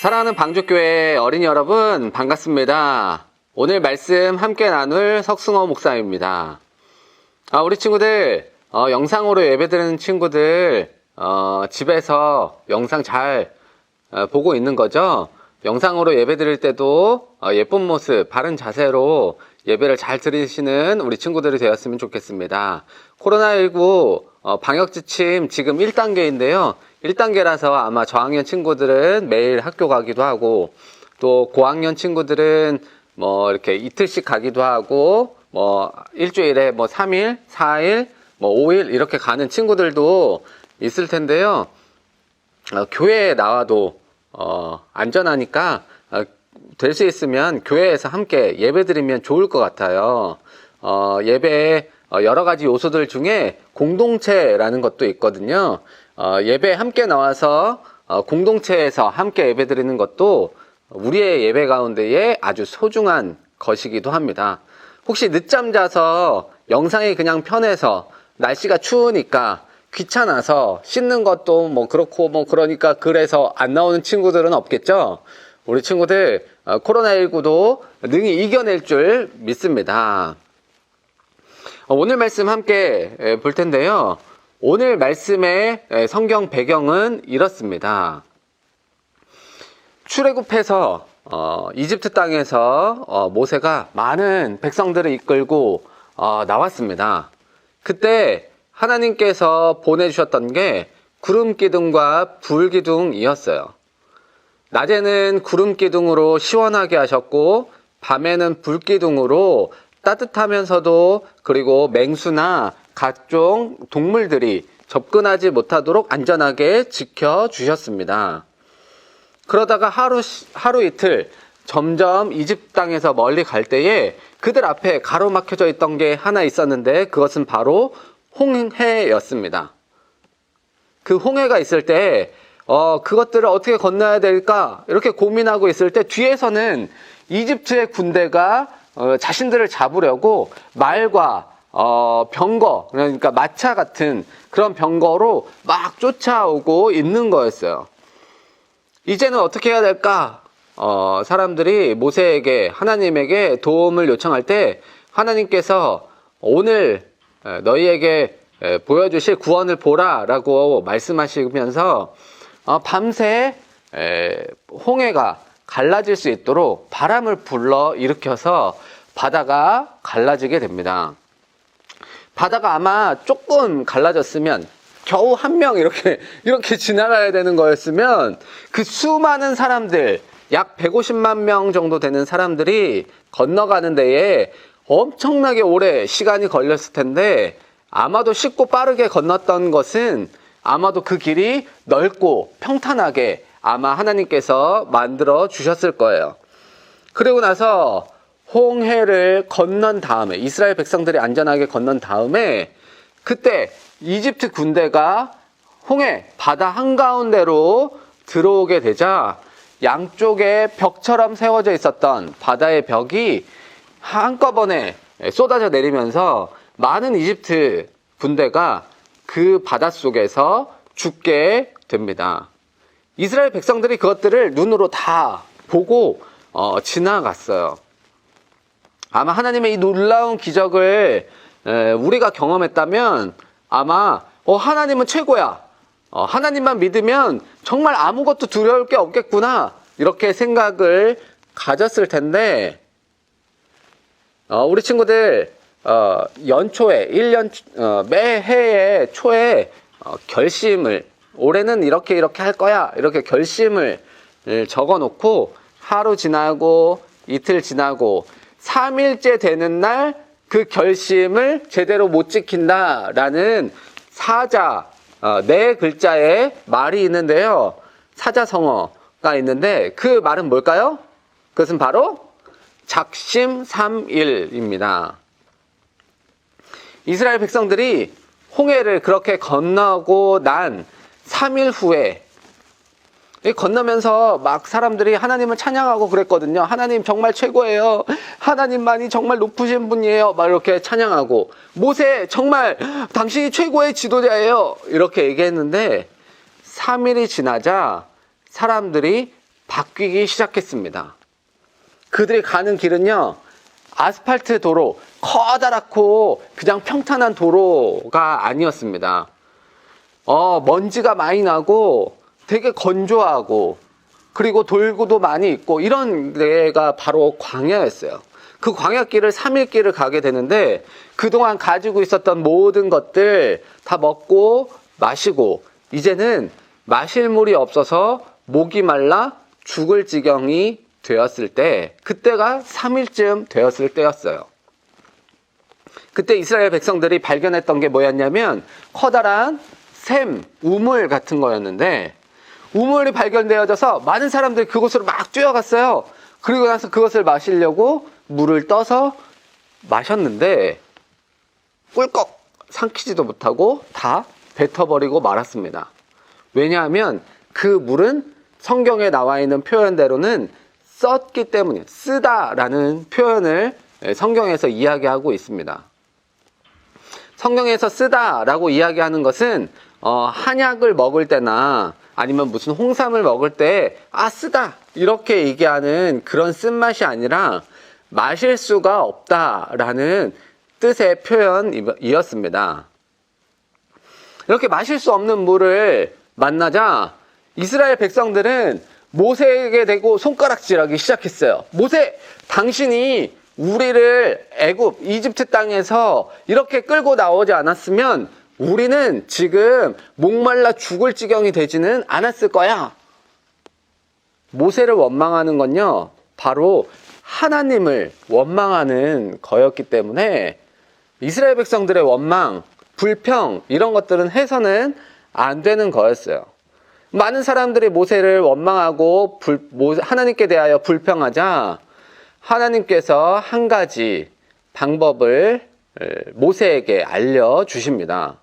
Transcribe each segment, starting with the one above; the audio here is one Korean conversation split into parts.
사랑하는 방주교회 어린이 여러분, 반갑습니다. 오늘 말씀 함께 나눌 석승호 목사입니다. 우리 친구들, 영상으로 예배드리는 친구들, 집에서 영상 잘 보고 있는 거죠? 영상으로 예배드릴 때도 예쁜 모습, 바른 자세로 예배를 잘 드리시는 우리 친구들이 되었으면 좋겠습니다. 코로나19 방역 지침 지금 1단계인데요. 1단계라서 아마 저학년 친구들은 매일 학교 가기도 하고, 또 고학년 친구들은 이렇게 이틀씩 가기도 하고, 일주일에 3일, 4일, 5일 이렇게 가는 친구들도 있을 텐데요. 교회에 나와도 안전하니까 될 수 있으면 교회에서 함께 예배 드리면 좋을 것 같아요. 예배에 여러 가지 요소들 중에 공동체라는 것도 있거든요. 예배에 함께 나와서 공동체에서 함께 예배 드리는 것도 우리의 예배 가운데에 아주 소중한 것이기도 합니다. 혹시 늦잠 자서 영상이 그냥 편해서 날씨가 추우니까 귀찮아서 씻는 것도 그렇고 그러니까 그래서 안 나오는 친구들은 없겠죠? 우리 친구들 코로나19도 능히 이겨낼 줄 믿습니다. 오늘 말씀 함께 볼 텐데요. 오늘 말씀의 성경 배경은 이렇습니다. 출애굽해서 이집트 땅에서 모세가 많은 백성들을 이끌고 나왔습니다. 그때 하나님께서 보내주셨던 게 구름 기둥과 불 기둥이었어요. 낮에는 구름 기둥으로 시원하게 하셨고, 밤에는 불 기둥으로 따뜻하면서도 그리고 맹수나 각종 동물들이 접근하지 못하도록 안전하게 지켜주셨습니다. 그러다가 하루 이틀 점점 이집트 땅에서 멀리 갈 때에 그들 앞에 가로막혀져 있던 게 하나 있었는데, 그것은 바로 홍해였습니다. 그 홍해가 있을 때 그것들을 어떻게 건너야 될까 이렇게 고민하고 있을 때 뒤에서는 이집트의 군대가 자신들을 잡으려고 말과 병거, 그러니까 마차 같은 그런 병거로 막 쫓아오고 있는 거였어요. 이제는 어떻게 해야 될까? 사람들이 모세에게, 하나님에게 도움을 요청할 때 하나님께서 오늘 너희에게 보여주실 구원을 보라 라고 말씀하시면서 밤새 홍해가 갈라질 수 있도록 바람을 불러 일으켜서 바다가 갈라지게 됩니다. 바다가 아마 조금 갈라졌으면 겨우 한 명 이렇게 지나가야 되는 거였으면 그 수많은 사람들, 약 150만 명 정도 되는 사람들이 건너가는 데에 엄청나게 오래 시간이 걸렸을 텐데, 아마도 쉽고 빠르게 건넜던 것은 아마도 그 길이 넓고 평탄하게 아마 하나님께서 만들어 주셨을 거예요. 그리고 나서 홍해를 건넌 다음에, 이스라엘 백성들이 안전하게 건넌 다음에, 그때 이집트 군대가 홍해 바다 한가운데로 들어오게 되자 양쪽에 벽처럼 세워져 있었던 바다의 벽이 한꺼번에 쏟아져 내리면서 많은 이집트 군대가 그 바닷속에서 죽게 됩니다. 이스라엘 백성들이 그것들을 눈으로 다 보고 지나갔어요. 아마 하나님의 이 놀라운 기적을 우리가 경험했다면 아마 하나님은 최고야, 하나님만 믿으면 정말 아무것도 두려울 게 없겠구나 이렇게 생각을 가졌을 텐데, 우리 친구들 연초에 1년 매해의 초에 결심을, 올해는 이렇게 할 거야 이렇게 결심을 적어놓고 하루 지나고 이틀 지나고 3일째 되는 날 그 결심을 제대로 못 지킨다라는 사자 4글자의 말이 있는데요. 사자성어가 있는데 그 말은 뭘까요? 그것은 바로 작심삼일입니다. 이스라엘 백성들이 홍해를 그렇게 건너고 난 3일 후에 건너면서 막 사람들이 하나님을 찬양하고 그랬거든요. 하나님 정말 최고예요. 하나님만이 정말 높으신 분이에요. 막 이렇게 찬양하고, 모세 정말 당신이 최고의 지도자예요. 이렇게 얘기했는데 3일이 지나자 사람들이 바뀌기 시작했습니다. 그들이 가는 길은요, 아스팔트 도로, 커다랗고 그냥 평탄한 도로가 아니었습니다. 먼지가 많이 나고 되게 건조하고 그리고 돌고도 많이 있고 이런 데가 바로 광야였어요. 그 광야길을 3일길을 가게 되는데 그동안 가지고 있었던 모든 것들 다 먹고 마시고 이제는 마실 물이 없어서 목이 말라 죽을 지경이 되었을 때, 그때가 3일쯤 되었을 때였어요. 그때 이스라엘 백성들이 발견했던 게 뭐였냐면 커다란 샘, 우물 같은 거였는데 우물이 발견되어져서 많은 사람들이 그곳으로 막 뛰어갔어요. 그리고 나서 그것을 마시려고 물을 떠서 마셨는데 꿀꺽 삼키지도 못하고 다 뱉어버리고 말았습니다. 왜냐하면 그 물은 성경에 나와 있는 표현대로는 썼기 때문에, 쓰다라는 표현을 성경에서 이야기하고 있습니다. 성경에서 쓰다라고 이야기하는 것은 한약을 먹을 때나 아니면 무슨 홍삼을 먹을 때 쓰다 이렇게 얘기하는 그런 쓴맛이 아니라 마실 수가 없다라는 뜻의 표현이었습니다. 이렇게 마실 수 없는 물을 만나자 이스라엘 백성들은 모세에게 대고 손가락질하기 시작했어요. 모세, 당신이 우리를 애굽, 이집트 땅에서 이렇게 끌고 나오지 않았으면 우리는 지금 목말라 죽을 지경이 되지는 않았을 거야. 모세를 원망하는 건요, 바로 하나님을 원망하는 거였기 때문에 이스라엘 백성들의 원망, 불평 이런 것들은 해서는 안 되는 거였어요. 많은 사람들이 모세를 원망하고 하나님께 대하여 불평하자 하나님께서 한 가지 방법을 모세에게 알려주십니다.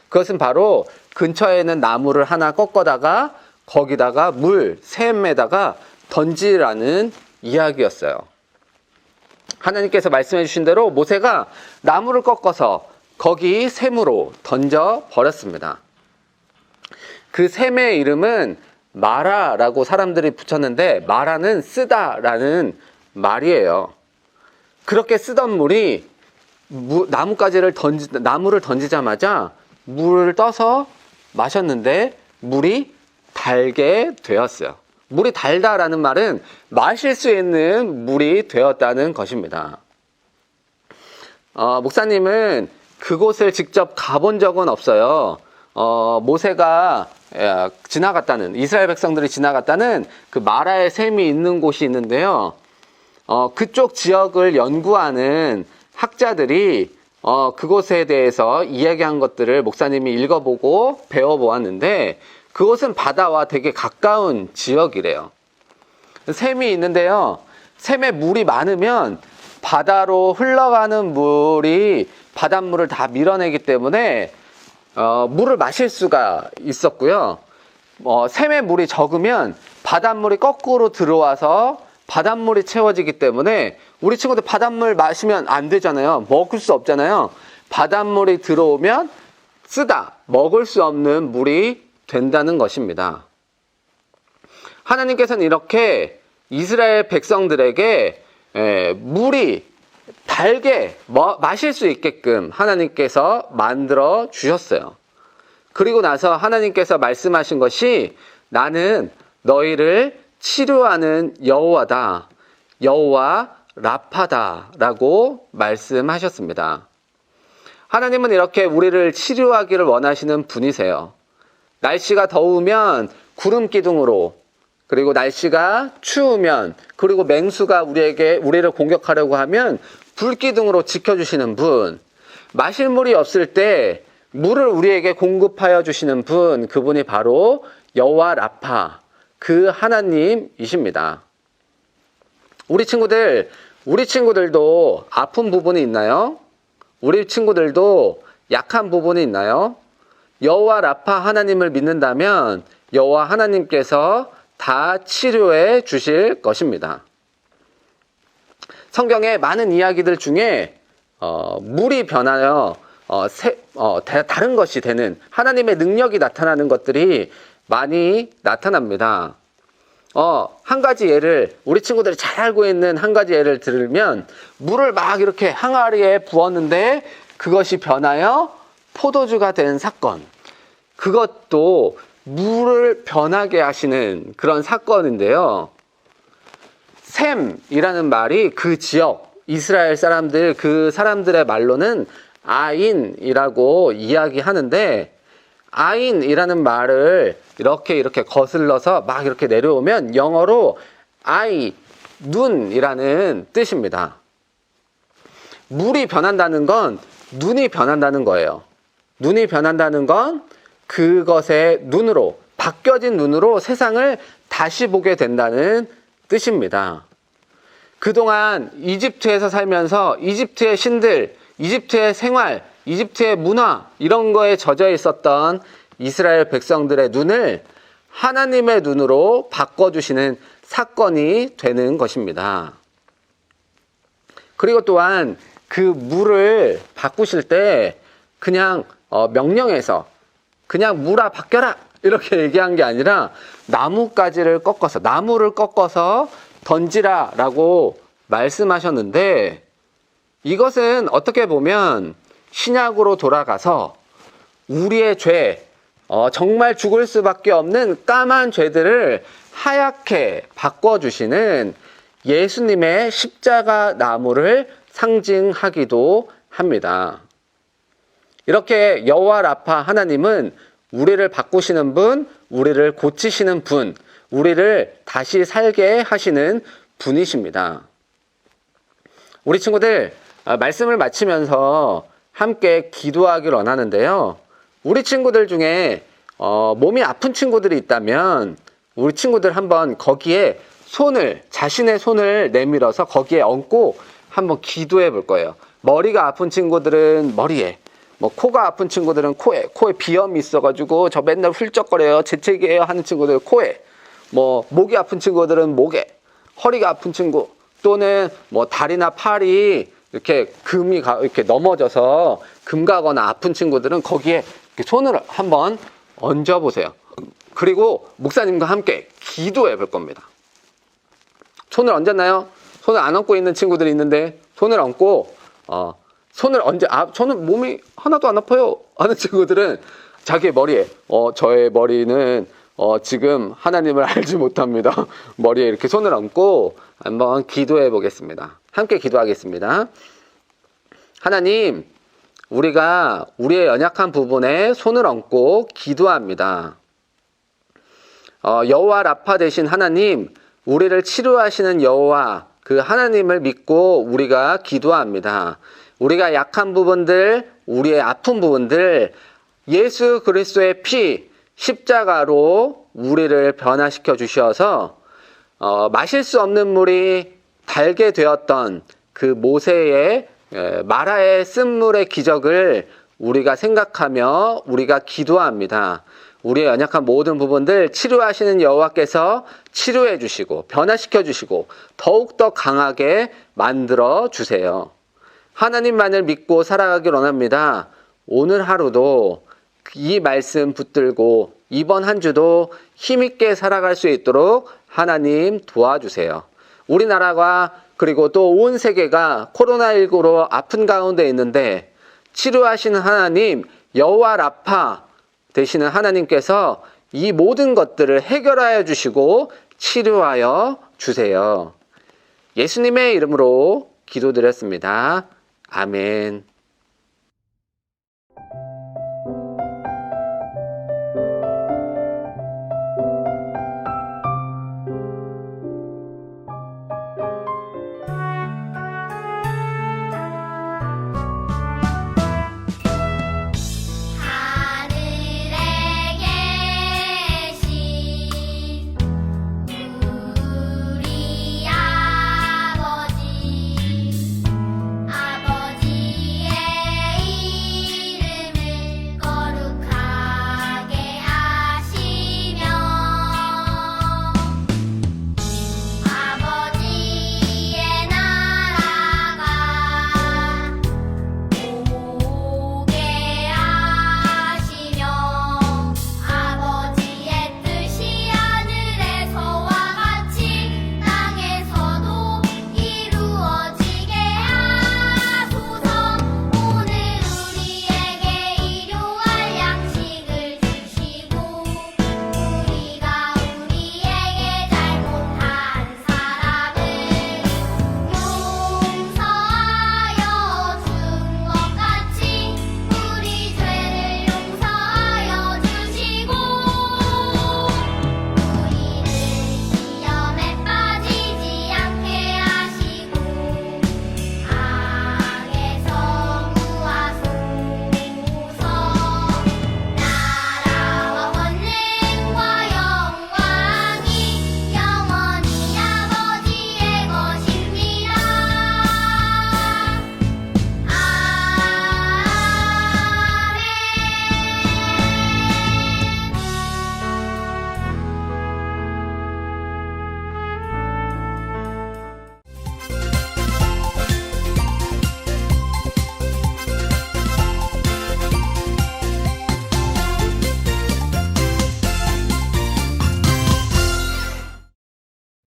그것은 바로 근처에 있는 나무를 하나 꺾어다가 거기다가 샘에다가 던지라는 이야기였어요. 하나님께서 말씀해 주신 대로 모세가 나무를 꺾어서 거기 샘으로 던져 버렸습니다. 그 샘의 이름은 마라라고 사람들이 붙였는데 마라는 쓰다라는 말이에요. 그렇게 쓰던 물이 나무를 던지자마자 물을 떠서 마셨는데 물이 달게 되었어요. 물이 달다라는 말은 마실 수 있는 물이 되었다는 것입니다. 목사님은 그곳을 직접 가본 적은 없어요. 모세가 이스라엘 백성들이 지나갔다는 그 마라의 샘이 있는 곳이 있는데요. 그쪽 지역을 연구하는 학자들이 그곳에 대해서 이야기한 것들을 목사님이 읽어보고 배워보았는데 그곳은 바다와 되게 가까운 지역이래요. 샘이 있는데요. 샘에 물이 많으면 바다로 흘러가는 물이 바닷물을 다 밀어내기 때문에 물을 마실 수가 있었고요. 샘에 물이 적으면 바닷물이 거꾸로 들어와서 바닷물이 채워지기 때문에 우리 친구들 바닷물 마시면 안 되잖아요. 먹을 수 없잖아요. 바닷물이 들어오면 쓰다, 먹을 수 없는 물이 된다는 것입니다. 하나님께서는 이렇게 이스라엘 백성들에게 물이 달게 마실 수 있게끔 하나님께서 만들어 주셨어요. 그리고 나서 하나님께서 말씀하신 것이 나는 너희를 치료하는 여호와다, 여호와 라파다라고 말씀하셨습니다. 하나님은 이렇게 우리를 치료하기를 원하시는 분이세요. 날씨가 더우면 구름 기둥으로, 그리고 날씨가 추우면, 그리고 맹수가 우리를 공격하려고 하면 불기둥으로 지켜주시는 분, 마실 물이 없을 때 물을 우리에게 공급하여 주시는 분, 그분이 바로 여호와 라파, 그 하나님이십니다. 우리 친구들도 아픈 부분이 있나요? 우리 친구들도 약한 부분이 있나요? 여호와 라파 하나님을 믿는다면 여호와 하나님께서 다 치료해 주실 것입니다. 성경의 많은 이야기들 중에 물이 변하여 다른 것이 되는 하나님의 능력이 나타나는 것들이 많이 나타납니다. 한 가지 예를, 우리 친구들이 잘 알고 있는 한 가지 예를 들면, 물을 막 이렇게 항아리에 부었는데 그것이 변하여 포도주가 된 사건. 그것도 물을 변하게 하시는 그런 사건인데요. 셈이라는 말이 그 지역, 이스라엘 사람들, 그 사람들의 말로는 아인이라고 이야기하는데, 아인이라는 말을 이렇게 거슬러서 막 이렇게 내려오면 영어로 아이, 눈이라는 뜻입니다. 물이 변한다는 건 눈이 변한다는 거예요. 눈이 변한다는 건 그것의 눈으로, 바뀌어진 눈으로 세상을 다시 보게 된다는 뜻입니다. 그동안 이집트에서 살면서 이집트의 신들, 이집트의 생활, 이집트의 문화, 이런 거에 젖어 있었던 이스라엘 백성들의 눈을 하나님의 눈으로 바꿔주시는 사건이 되는 것입니다. 그리고 또한 그 물을 바꾸실 때 그냥 명령해서 그냥 물아 바뀌어라 이렇게 얘기한 게 아니라 나무를 꺾어서 던지라 라고 말씀하셨는데, 이것은 어떻게 보면 신약으로 돌아가서 우리의 죄, 정말 죽을 수밖에 없는 까만 죄들을 하얗게 바꿔주시는 예수님의 십자가 나무를 상징하기도 합니다. 이렇게 여호와 라파 하나님은 우리를 바꾸시는 분, 우리를 고치시는 분, 우리를 다시 살게 하시는 분이십니다. 우리 친구들, 말씀을 마치면서 함께 기도하기를 원하는데요. 우리 친구들 중에 몸이 아픈 친구들이 있다면 우리 친구들 한번 거기에 자신의 손을 내밀어서 거기에 얹고 한번 기도해 볼 거예요. 머리가 아픈 친구들은 머리에, 코가 아픈 친구들은 코에 비염이 있어가지고 저 맨날 훌쩍거려요, 재채기해요 하는 친구들 코에, 목이 아픈 친구들은 목에, 허리가 아픈 친구, 또는 다리나 팔이 이렇게 금이 이렇게 넘어져서 금 가거나 아픈 친구들은 거기에 이렇게 손을 한번 얹어 보세요. 그리고 목사님과 함께 기도해 볼 겁니다. 손을 얹었나요? 손을 안 얹고 있는 친구들이 있는데 손을 얹고 저는 몸이 하나도 안 아파요 하는 친구들은 자기의 머리에 저의 머리는 지금 하나님을 알지 못합니다. 머리에 이렇게 손을 얹고 한번 기도해 보겠습니다. 함께 기도하겠습니다. 하나님, 우리가 우리의 연약한 부분에 손을 얹고 기도합니다. 여호와 라파 되신 하나님, 우리를 치료하시는 여호와 그 하나님을 믿고 우리가 기도합니다. 우리가 약한 부분들, 우리의 아픈 부분들, 예수 그리스도의 피, 십자가로 우리를 변화시켜 주셔서 마실 수 없는 물이 달게 되었던 그 모세의 마라의 쓴물의 기적을 우리가 생각하며 우리가 기도합니다. 우리의 연약한 모든 부분들 치료하시는 여호와께서 치료해 주시고 변화시켜 주시고 더욱더 강하게 만들어 주세요. 하나님만을 믿고 살아가길 원합니다. 오늘 하루도 이 말씀 붙들고 이번 한 주도 힘있게 살아갈 수 있도록 하나님 도와주세요. 우리나라가 그리고 또 온 세계가 코로나19로 아픈 가운데 있는데 치료하시는 하나님 여호와 라파 되시는 하나님께서 이 모든 것들을 해결하여 주시고 치료하여 주세요. 예수님의 이름으로 기도드렸습니다. 아멘.